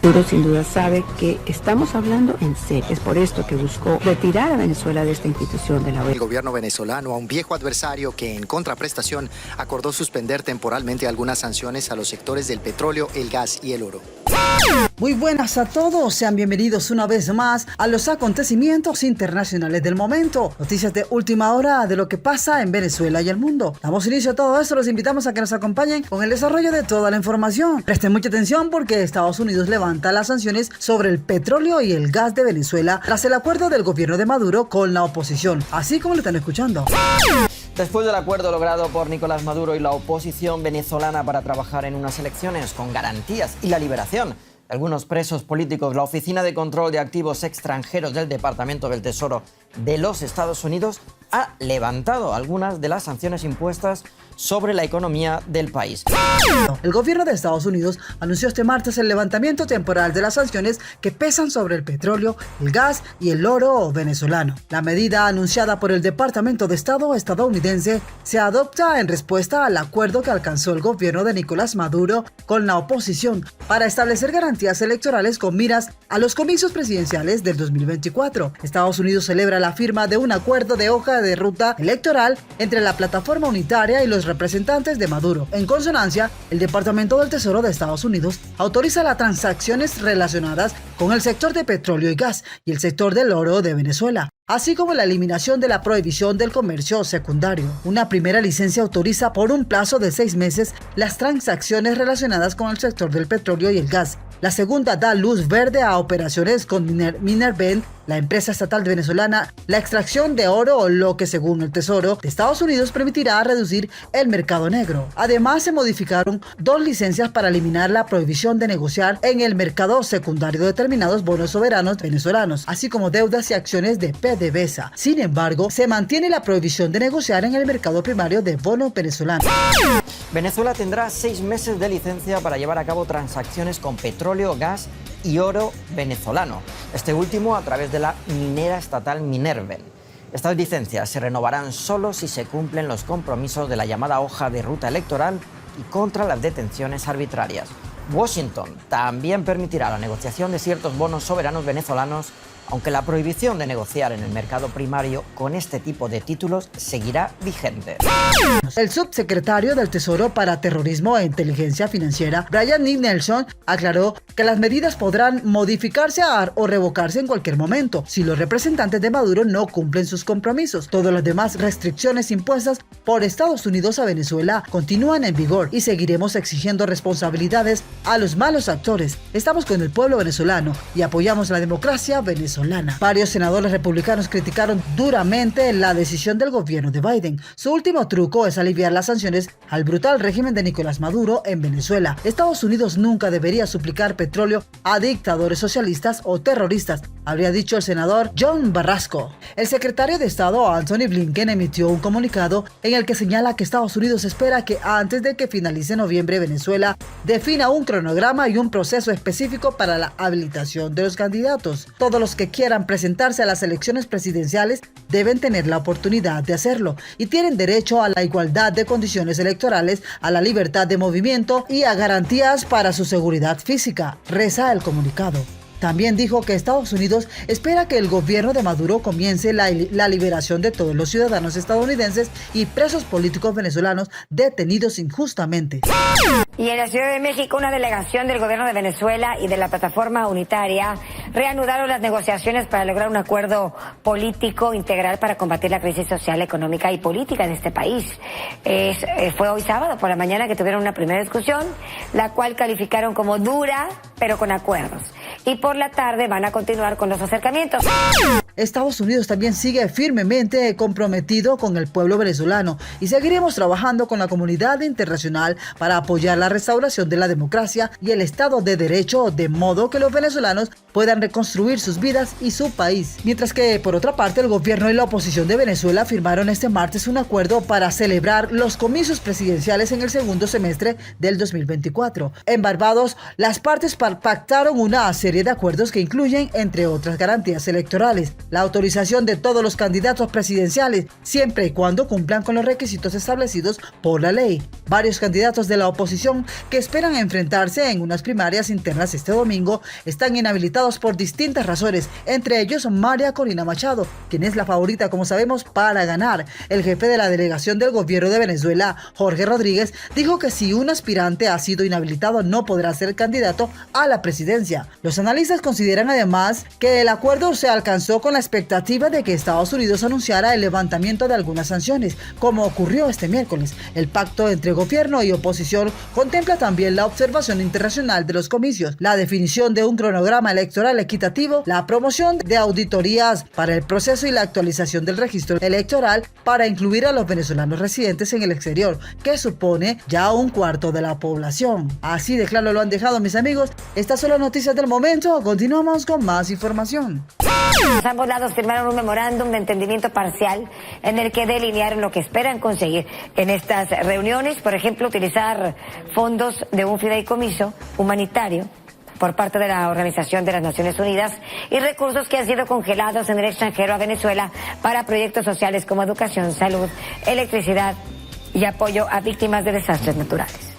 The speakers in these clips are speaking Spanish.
Maduro sin duda sabe que estamos hablando en serio. Es por esto que buscó retirar a Venezuela de esta institución de la OEA. El gobierno venezolano, a un viejo adversario que en contraprestación acordó suspender temporalmente algunas sanciones a los sectores del petróleo, el gas y el oro. Muy buenas a todos, sean bienvenidos una vez más a los acontecimientos internacionales del momento. Noticias de última hora de lo que pasa en Venezuela y el mundo. Damos inicio a todo esto, los invitamos a que nos acompañen con el desarrollo de toda la información. Presten mucha atención porque Estados Unidos levanta las sanciones sobre el petróleo y el gas de Venezuela tras el acuerdo del gobierno de Maduro con la oposición, así como lo están escuchando. Después del acuerdo logrado por Nicolás Maduro y la oposición venezolana para trabajar en unas elecciones con garantías y la liberación de algunos presos políticos, la Oficina de Control de Activos Extranjeros del Departamento del Tesoro de los Estados Unidos ha levantado algunas de las sanciones impuestas sobre la economía del país. El gobierno de Estados Unidos anunció este martes el levantamiento temporal de las sanciones que pesan sobre el petróleo, el gas y el oro venezolano. La medida anunciada por el Departamento de Estado estadounidense se adopta en respuesta al acuerdo que alcanzó el gobierno de Nicolás Maduro con la oposición para establecer garantías electorales con miras a los comicios presidenciales del 2024. Estados Unidos celebra la firma de un acuerdo de hoja de ruta electoral entre la plataforma unitaria y los representantes de Maduro. En consonancia, el Departamento del Tesoro de Estados Unidos autoriza las transacciones relacionadas con el sector de petróleo y gas y el sector del oro de Venezuela, así como la eliminación de la prohibición del comercio secundario. Una primera licencia autoriza por un plazo de 6 meses las transacciones relacionadas con el sector del petróleo y el gas. La segunda da luz verde a operaciones con Minerven, la empresa estatal venezolana, la extracción de oro, lo que según el Tesoro de Estados Unidos permitirá reducir el mercado negro. Además, se modificaron 2 licencias para eliminar la prohibición de negociar en el mercado secundario determinados bonos soberanos venezolanos, así como deudas y acciones de PDVSA. Sin embargo, se mantiene la prohibición de negociar en el mercado primario de bonos venezolanos. Venezuela tendrá 6 meses de licencia para llevar a cabo transacciones con petróleo, gas y oro venezolano, este último a través de la minera estatal Minerven. Estas licencias se renovarán solo si se cumplen los compromisos de la llamada hoja de ruta electoral y contra las detenciones arbitrarias. Washington también permitirá la negociación de ciertos bonos soberanos venezolanos, aunque la prohibición de negociar en el mercado primario con este tipo de títulos seguirá vigente. El subsecretario del Tesoro para Terrorismo e Inteligencia Financiera, Brian Nick Nelson, aclaró que las medidas podrán modificarse o revocarse en cualquier momento si los representantes de Maduro no cumplen sus compromisos. Todas las demás restricciones impuestas por Estados Unidos a Venezuela continúan en vigor y seguiremos exigiendo responsabilidades a los malos actores. Estamos con el pueblo venezolano y apoyamos la democracia venezolana. Varios senadores republicanos criticaron duramente la decisión del gobierno de Biden. Su último truco es aliviar las sanciones al brutal régimen de Nicolás Maduro en Venezuela. Estados Unidos nunca debería suplicar petróleo a dictadores socialistas o terroristas, habría dicho el senador John Barrasco. El secretario de Estado Anthony Blinken emitió un comunicado en el que señala que Estados Unidos espera que antes de que finalice noviembre Venezuela defina un cronograma y un proceso específico para la habilitación de los candidatos. Todos los que quieran presentarse a las elecciones presidenciales deben tener la oportunidad de hacerlo y tienen derecho a la igualdad de condiciones electorales, a la libertad de movimiento y a garantías para su seguridad física, reza el comunicado. También dijo que Estados Unidos espera que el gobierno de Maduro comience la liberación de todos los ciudadanos estadounidenses y presos políticos venezolanos detenidos injustamente. Y en la Ciudad de México, una delegación del gobierno de Venezuela y de la plataforma unitaria reanudaron las negociaciones para lograr un acuerdo político integral para combatir la crisis social, económica y política de este país. Fue hoy sábado por la mañana que tuvieron una primera discusión, la cual calificaron como dura, pero con acuerdos. Y por la tarde van a continuar con los acercamientos. Estados Unidos también sigue firmemente comprometido con el pueblo venezolano y seguiremos trabajando con la comunidad internacional para apoyar la restauración de la democracia y el Estado de Derecho, de modo que los venezolanos puedan reconstruir sus vidas y su país. Mientras que, por otra parte, el gobierno y la oposición de Venezuela firmaron este martes un acuerdo para celebrar los comicios presidenciales en el segundo semestre del 2024. En Barbados, las partes pactaron una serie de acuerdos que incluyen, entre otras garantías electorales, la autorización de todos los candidatos presidenciales, siempre y cuando cumplan con los requisitos establecidos por la ley. Varios candidatos de la oposición que esperan enfrentarse en unas primarias internas este domingo están inhabilitados por distintas razones, entre ellos María Corina Machado, quien es la favorita, como sabemos, para ganar. El jefe de la delegación del gobierno de Venezuela, Jorge Rodríguez, dijo que si un aspirante ha sido inhabilitado no podrá ser candidato a la presidencia. Los analistas consideran además que el acuerdo se alcanzó con la expectativa de que Estados Unidos anunciara el levantamiento de algunas sanciones, como ocurrió este miércoles. El pacto entre gobierno y oposición contempla también la observación internacional de los comicios, la definición de un cronograma electoral equitativo, la promoción de auditorías para el proceso y la actualización del registro electoral para incluir a los venezolanos residentes en el exterior, que supone ya un cuarto de la población. Así de claro lo han dejado, mis amigos. Estas son las noticias del momento. Continuamos con más información. Ambos lados firmaron un memorándum de entendimiento parcial en el que delinearon lo que esperan conseguir en estas reuniones, por ejemplo, utilizar fondos de un fideicomiso humanitario por parte de la Organización de las Naciones Unidas y recursos que han sido congelados en el extranjero a Venezuela para proyectos sociales como educación, salud, electricidad y apoyo a víctimas de desastres naturales.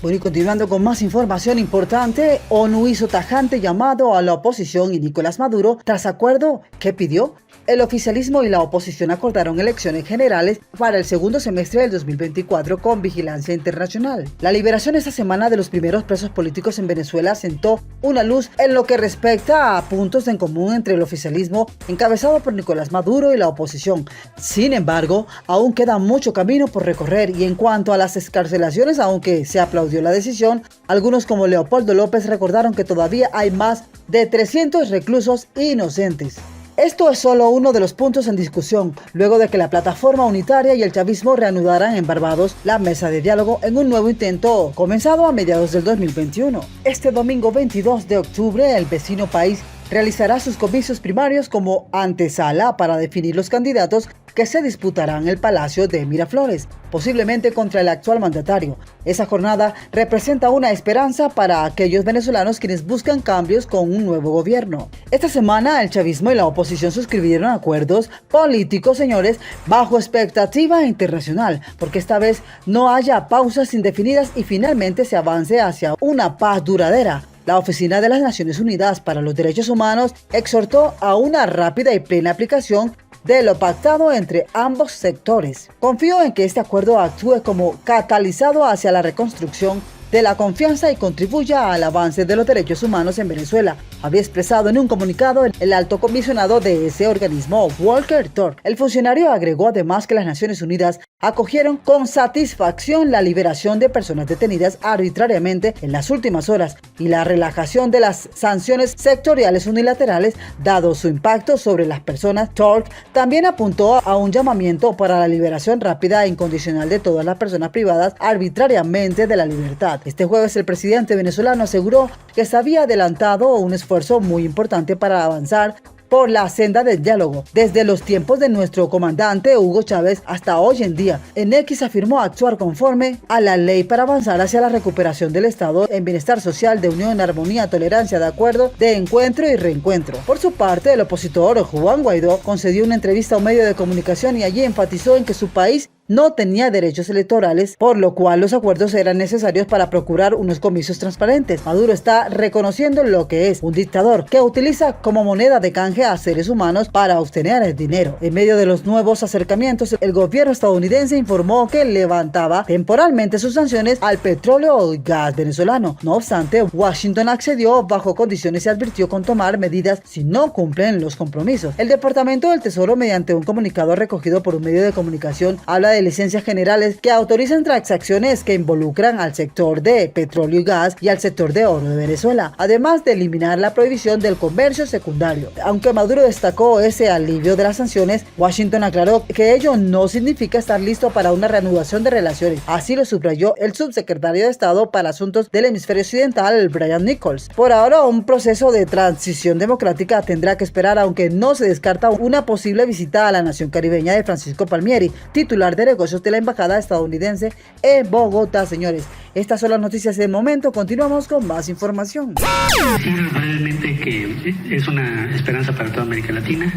Bueno, y continuando con más información importante, ONU hizo tajante llamado a la oposición y Nicolás Maduro tras acuerdo que pidió. El oficialismo y la oposición acordaron elecciones generales para el segundo semestre del 2024 con vigilancia internacional. La liberación esta semana de los primeros presos políticos en Venezuela sentó una luz en lo que respecta a puntos en común entre el oficialismo encabezado por Nicolás Maduro y la oposición. Sin embargo, aún queda mucho camino por recorrer y en cuanto a las excarcelaciones, aunque se aplaudió la decisión, algunos como Leopoldo López recordaron que todavía hay más de 300 reclusos inocentes. Esto es solo uno de los puntos en discusión, luego de que la plataforma unitaria y el chavismo reanudaran en Barbados la mesa de diálogo en un nuevo intento comenzado a mediados del 2021. Este domingo 22 de octubre, el vecino país realizará sus comicios primarios como antesala para definir los candidatos que se disputarán el Palacio de Miraflores, posiblemente contra el actual mandatario. Esa jornada representa una esperanza para aquellos venezolanos quienes buscan cambios con un nuevo gobierno. Esta semana el chavismo y la oposición suscribieron acuerdos políticos, señores, bajo expectativa internacional, porque esta vez no haya pausas indefinidas y finalmente se avance hacia una paz duradera. La Oficina de las Naciones Unidas para los Derechos Humanos exhortó a una rápida y plena aplicación de lo pactado entre ambos sectores. Confío en que este acuerdo actúe como catalizador hacia la reconstrucción de la confianza y contribuya al avance de los derechos humanos en Venezuela, había expresado en un comunicado el alto comisionado de ese organismo, Volker Turk. El funcionario agregó además que las Naciones Unidas acogieron con satisfacción la liberación de personas detenidas arbitrariamente en las últimas horas y la relajación de las sanciones sectoriales unilaterales, dado su impacto sobre las personas. Turk también apuntó a un llamamiento para la liberación rápida e incondicional de todas las personas privadas arbitrariamente de la libertad. Este jueves el presidente venezolano aseguró que se había adelantado un esfuerzo muy importante para avanzar por la senda del diálogo, desde los tiempos de nuestro comandante Hugo Chávez hasta hoy en día. En X afirmó actuar conforme a la ley para avanzar hacia la recuperación del Estado en bienestar social, de unión, armonía, tolerancia, de acuerdo, de encuentro y reencuentro. Por su parte, el opositor Juan Guaidó concedió una entrevista a un medio de comunicación y allí enfatizó en que su país no tenía derechos electorales, por lo cual los acuerdos eran necesarios para procurar unos comicios transparentes. Maduro está reconociendo lo que es un dictador que utiliza como moneda de canje a seres humanos para obtener el dinero. En medio de los nuevos acercamientos, el gobierno estadounidense informó que levantaba temporalmente sus sanciones al petróleo y gas venezolano. No obstante, Washington accedió bajo condiciones y advirtió con tomar medidas si no cumplen los compromisos. El Departamento del Tesoro, mediante un comunicado recogido por un medio de comunicación, habla de licencias generales que autorizan transacciones que involucran al sector de petróleo y gas y al sector de oro de Venezuela, además de eliminar la prohibición del comercio secundario. Aunque Maduro destacó ese alivio de las sanciones, Washington aclaró que ello no significa estar listo para una reanudación de relaciones. Así lo subrayó el subsecretario de Estado para Asuntos del Hemisferio Occidental, Brian Nichols. Por ahora, un proceso de transición democrática tendrá que esperar, aunque no se descarta una posible visita a la nación caribeña de Francisco Palmieri, titular de de negocios de la embajada estadounidense en Bogotá. Señores, estas son las noticias del momento. Continuamos con más información. Decir brevemente que es una esperanza para toda América Latina,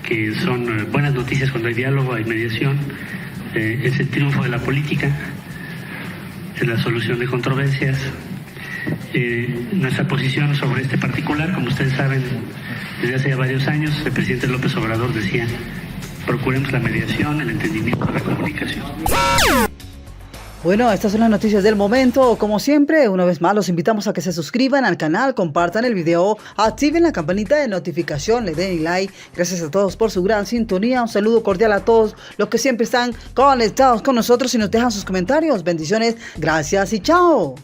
que son buenas noticias cuando hay diálogo, hay mediación, es el triunfo de la política, es la solución de controversias. Nuestra posición sobre este particular, como ustedes saben, desde hace ya varios años, el presidente López Obrador decía: procuremos la mediación, el entendimiento, la comunicación. Bueno, estas son las noticias del momento. Como siempre, una vez más los invitamos a que se suscriban al canal, compartan el video, activen la campanita de notificación, le den like. Gracias a todos por su gran sintonía. Un saludo cordial a todos los que siempre están conectados con nosotros y nos dejan sus comentarios. Bendiciones, gracias y chao.